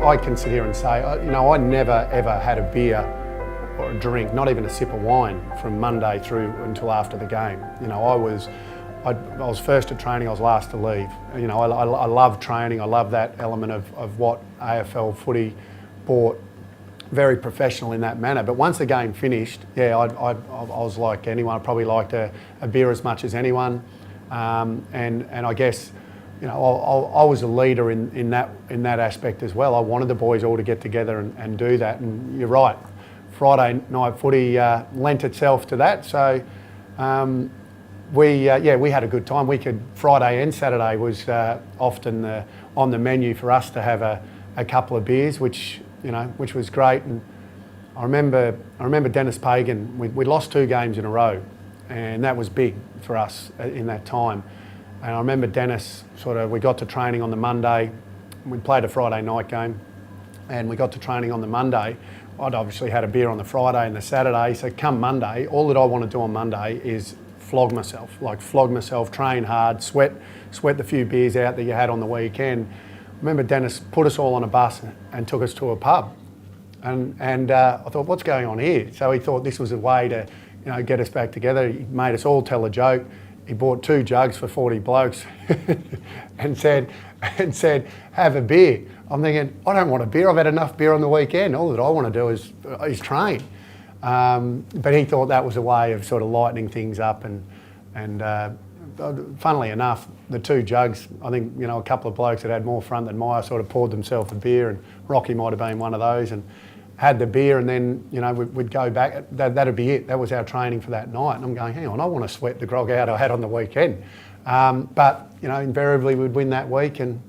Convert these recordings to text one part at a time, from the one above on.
I can sit here and say, I never ever had a beer or a drink, not even a sip of wine, from Monday through until after the game. I was first at training, I was last to leave. I love training, I love that element of what AFL footy brought, very professional in that manner. But once the game finished, I was like anyone, I probably liked a beer as much as anyone. And I guess, I was a leader in that aspect as well. I wanted the boys all to get together and do that. And you're right, Friday night footy lent itself to that. So we had a good time. Friday and Saturday was often on the menu for us to have a couple of beers, which was great. And I remember Dennis Pagan. We lost 2 games in a row, and that was big for us in that time. And I remember Dennis we got to training on the Monday. We played a Friday night game, and we got to training on the Monday. I'd obviously had a beer on the Friday and the Saturday. So come Monday, all that I want to do on Monday is flog myself, train hard, sweat the few beers out that you had on the weekend. I remember Dennis put us all on a bus and took us to a pub. And I thought, what's going on here? So he thought this was a way to get us back together. He made us all tell a joke. He bought 2 jugs for 40 blokes and said, have a beer. I'm thinking, I don't want a beer. I've had enough beer on the weekend. All that I want to do is train. But he thought that was a way of lightening things up. And funnily enough, the 2 jugs, I think, a couple of blokes that had more front than mine poured themselves a beer, and Rocky might have been one of those, and had the beer, and then, we'd go back. That'd be it. That was our training for that night. And I'm going, hang on, I want to sweat the grog out I had on the weekend. But, invariably we'd win that week and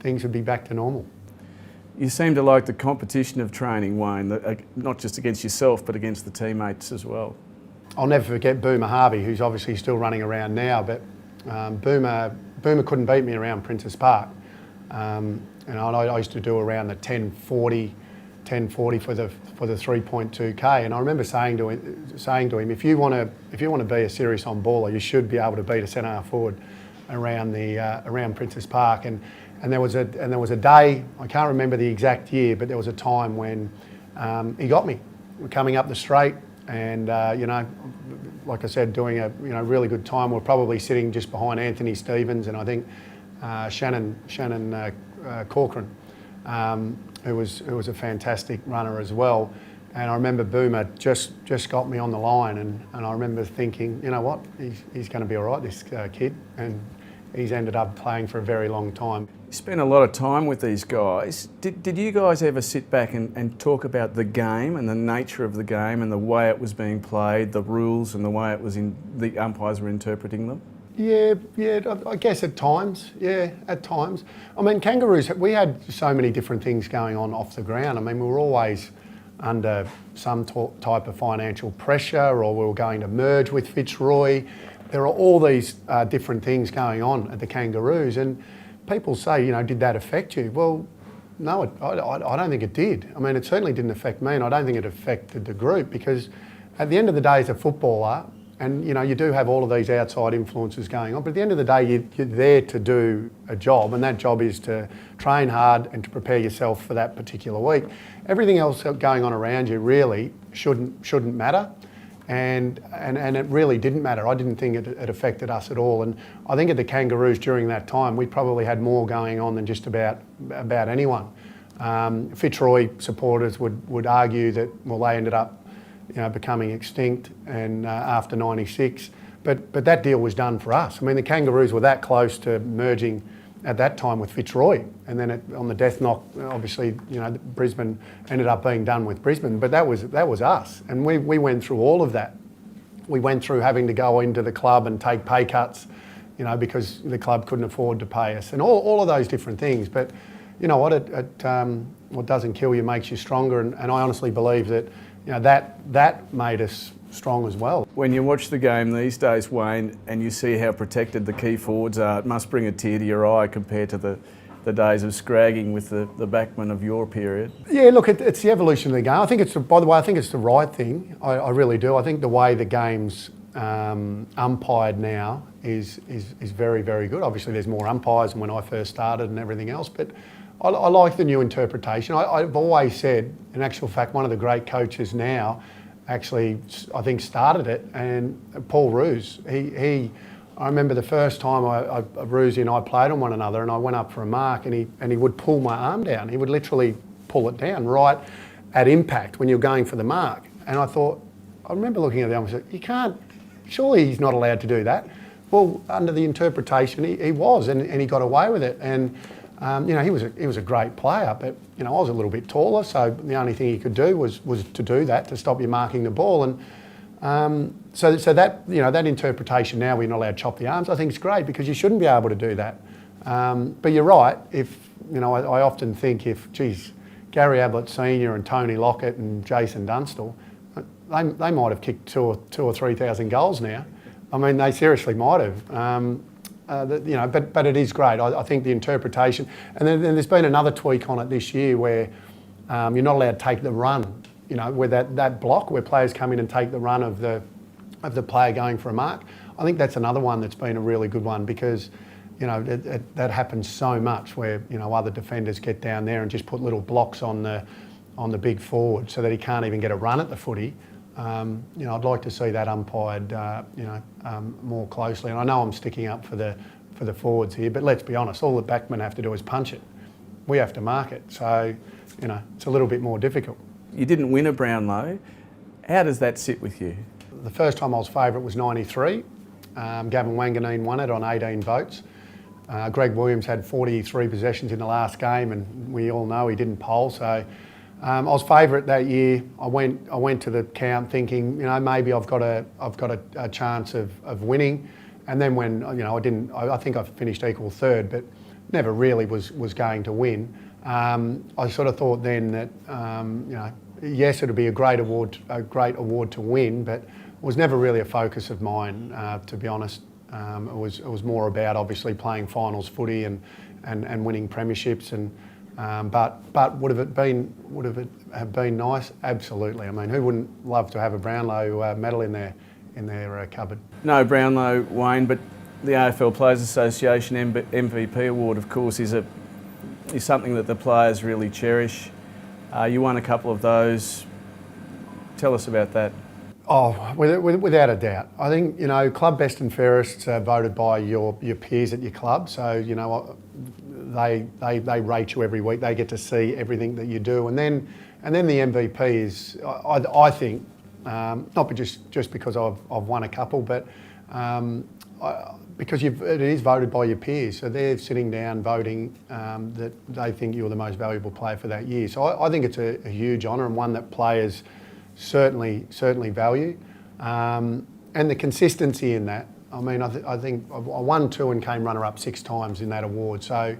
things would be back to normal. You seem to like the competition of training, Wayne, not just against yourself, but against the teammates as well. I'll never forget Boomer Harvey, who's obviously still running around now, but Boomer couldn't beat me around Princess Park. I used to do around the 10:40 for the 3.2k, and I remember saying to him, if you want to be a serious on baller, you should be able to beat a centre half forward around Princess Park. And there was a day, I can't remember the exact year, but there was a time when he got me. We're coming up the straight, and like I said, doing a really good time. We're probably sitting just behind Anthony Stevens and I think Shannon Corcoran, who was a fantastic runner as well. And I remember Boomer just got me on the line, and I remember thinking, you know what, he's going to be all right, this kid, and he's ended up playing for a very long time. You spent a lot of time with these guys. Did you guys ever sit back and talk about the game and the nature of the game and the way it was being played, the rules and the way the umpires were interpreting them? Yeah, I guess at times, at times. I mean, Kangaroos, we had so many different things going on off the ground. I mean, we were always under some type of financial pressure, or we were going to merge with Fitzroy. There are all these different things going on at the Kangaroos, and people say, did that affect you? Well, no, I don't think it did. I mean, it certainly didn't affect me, and I don't think it affected the group, because at the end of the day, as a footballer, and you do have all of these outside influences going on, but at the end of the day, you're there to do a job, and that job is to train hard and to prepare yourself for that particular week. Everything else going on around you really shouldn't matter, and it really didn't matter. I didn't think it affected us at all, and I think at the Kangaroos during that time, we probably had more going on than just about anyone. Fitzroy supporters would argue that, well, they ended up becoming extinct and after '96, but that deal was done for us. I mean, the Kangaroos were that close to merging at that time with Fitzroy, and then on the death knock, obviously, Brisbane ended up being done with Brisbane, but that was us, and we went through all of that. We went through having to go into the club and take pay cuts, because the club couldn't afford to pay us, and all of those different things. But you know what? What doesn't kill you makes you stronger, and I honestly believe that. That made us strong as well. When you watch the game these days, Wayne, and you see how protected the key forwards are, it must bring a tear to your eye compared to the days of scragging with the backmen of your period. Yeah, look, it's the evolution of the game. By the way, I think it's the right thing. I really do. I think the way the game's umpired now is very, very good. Obviously, there's more umpires than when I first started and everything else, but I like the new interpretation. I've always said, in actual fact, one of the great coaches now actually, I think, started it, and Paul Roos. I remember the first time Roosy and I played on one another, and I went up for a mark, and he would pull my arm down. He would literally pull it down right at impact when you're going for the mark. And I remember looking at him and said, you can't, surely he's not allowed to do that. Well, under the interpretation, he was, and he got away with it. And he was a great player, but I was a little bit taller, so the only thing he could do was to do that, to stop you marking the ball. And so that that interpretation now, we're not allowed to chop the arms, I think is great, because you shouldn't be able to do that. But you're right. If I often think if Gary Ablett Senior and Tony Lockett and Jason Dunstall, they might have kicked 2,000 or 3,000 goals now. I mean, they seriously might have. But it is great. I think the interpretation, and then there's been another tweak on it this year where you're not allowed to take the run. Where that block where players come in and take the run of the player going for a mark. I think that's another one that's been a really good one, because that happens so much where other defenders get down there and just put little blocks on the big forward so that he can't even get a run at the footy. I'd like to see that umpired, more closely. And I know I'm sticking up for the forwards here, but let's be honest, all the backmen have to do is punch it. We have to mark it, so it's a little bit more difficult. You didn't win a Brownlow. How does that sit with you? The first time I was favourite was '93. Gavin Wanganeen won it on 18 votes. Greg Williams had 43 possessions in the last game, and we all know he didn't poll. So I was favourite that year. I went to the count thinking, maybe I've got a chance of winning. And then when I think I finished equal third, but never really was going to win. I sort of thought then that yes, it would be a great award to win, but it was never really a focus of mine, to be honest. It was more about obviously playing finals footy and winning premierships, but would it have been nice? Absolutely. I mean, who wouldn't love to have a Brownlow medal in their cupboard? No Brownlow, Wayne, but the AFL Players Association MVP award, of course, is something that the players really cherish. You won a couple of those. Tell us about that. Oh, without a doubt. I think, club best and fairest are voted by your peers at your club. So, they rate you every week. They get to see everything that you do. And then the MVP is, I think, not just because I've won a couple, but because it is voted by your peers. So they're sitting down voting that they think you're the most valuable player for that year. So I think it's a huge honour, and one that players certainly value, and the consistency in that. I mean, I think I won 2 and came runner-up 6 times in that award. So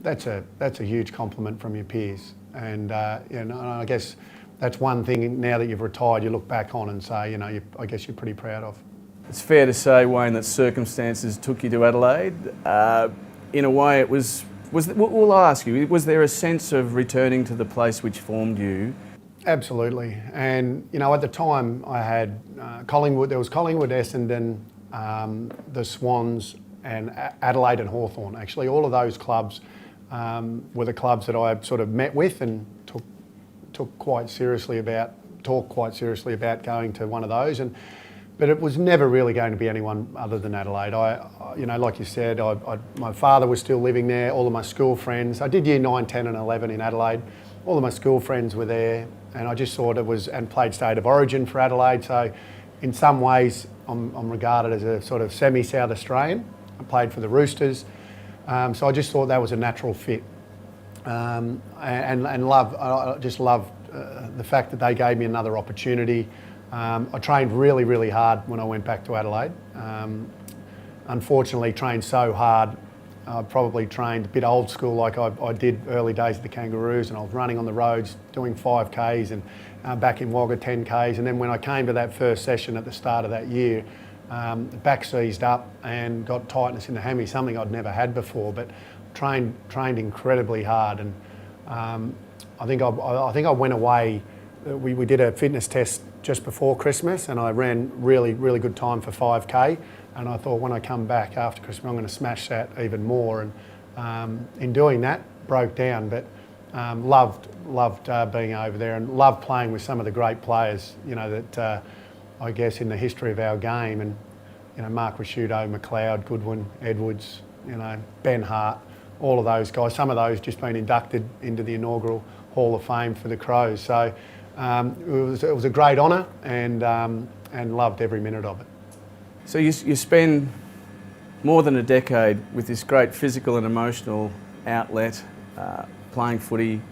that's a huge compliment from your peers, and I guess that's one thing now that you've retired, you look back on and say, I guess you're pretty proud of. It's fair to say, Wayne, that circumstances took you to Adelaide. In a way, it was. Well, I'll ask you: was there a sense of returning to the place which formed you? Absolutely, and at the time I had Collingwood. There was Collingwood, Essendon, the Swans, and Adelaide and Hawthorn. Actually, all of those clubs were the clubs that I sort of met with and talked quite seriously about going to one of those. But it was never really going to be anyone other than Adelaide. Like you said, my father was still living there. All of my school friends. I did year 9, 10, and 11 in Adelaide. All of my school friends were there, and I just thought it was, and played State of Origin for Adelaide. So, in some ways, I'm regarded as a sort of semi-South Australian. I played for the Roosters, so I just thought that was a natural fit, I just loved the fact that they gave me another opportunity. I trained really, really hard when I went back to Adelaide. Unfortunately, trained so hard, I probably trained a bit old school like I did early days of the Kangaroos, and I was running on the roads doing 5Ks and back in Wagga 10Ks. And then when I came to that first session at the start of that year, the back seized up and got tightness in the hammy, something I'd never had before, but trained incredibly hard. And I think I went away. We did a fitness test just before Christmas, and I ran really good time for 5K. And I thought when I come back after Christmas, I'm going to smash that even more. And in doing that, broke down, but loved being over there and loved playing with some of the great players, that I guess in the history of our game. And, Mark Rasciuto, McLeod, Goodwin, Edwards, Ben Hart, all of those guys. Some of those just been inducted into the inaugural Hall of Fame for the Crows. So it was a great honour and loved every minute of it. So you spend more than a decade with this great physical and emotional outlet, playing footy.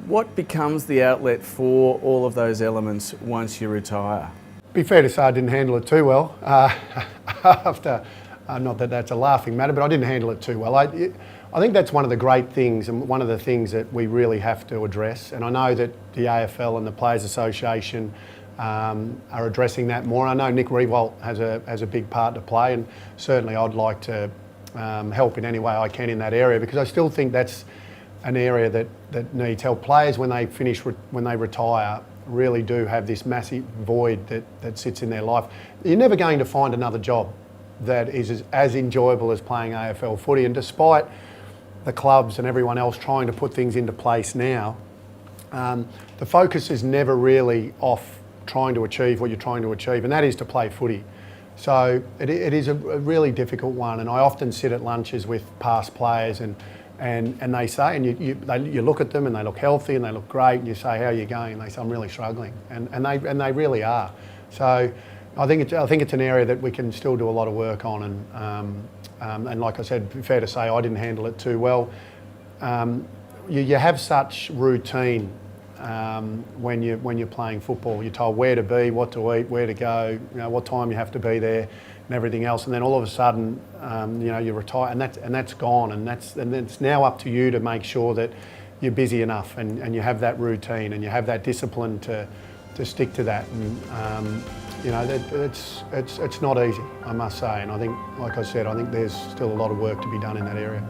What becomes the outlet for all of those elements once you retire? Be fair to say I didn't handle it too well after. Not that that's a laughing matter, but I didn't handle it too well. I think that's one of the great things and one of the things that we really have to address. And I know that the AFL and the Players Association are addressing that more. I know Nick Riewoldt has a big part to play, and certainly I'd like to help in any way I can in that area, because I still think that's an area that needs help. Players, when they retire, really do have this massive void that sits in their life. You're never going to find another job that is as enjoyable as playing AFL footy, and despite the clubs and everyone else trying to put things into place now, the focus is never really off trying to achieve what you're trying to achieve, and that is to play footy. So it is a really difficult one, and I often sit at lunches with past players and they say, and you look at them and they look healthy and they look great, and you say, how are you going? And they say, I'm really struggling, and they really are. So I think it's an area that we can still do a lot of work on, and like I said, fair to say I didn't handle it too well. You have such routine when you're playing football. You're told where to be, what to eat, where to go, what time you have to be there, and everything else. And then all of a sudden, you retire, and that's gone. And it's now up to you to make sure that you're busy enough and you have that routine and you have that discipline to stick to that. And it's not easy, I must say. And I think, like I said, I think there's still a lot of work to be done in that area.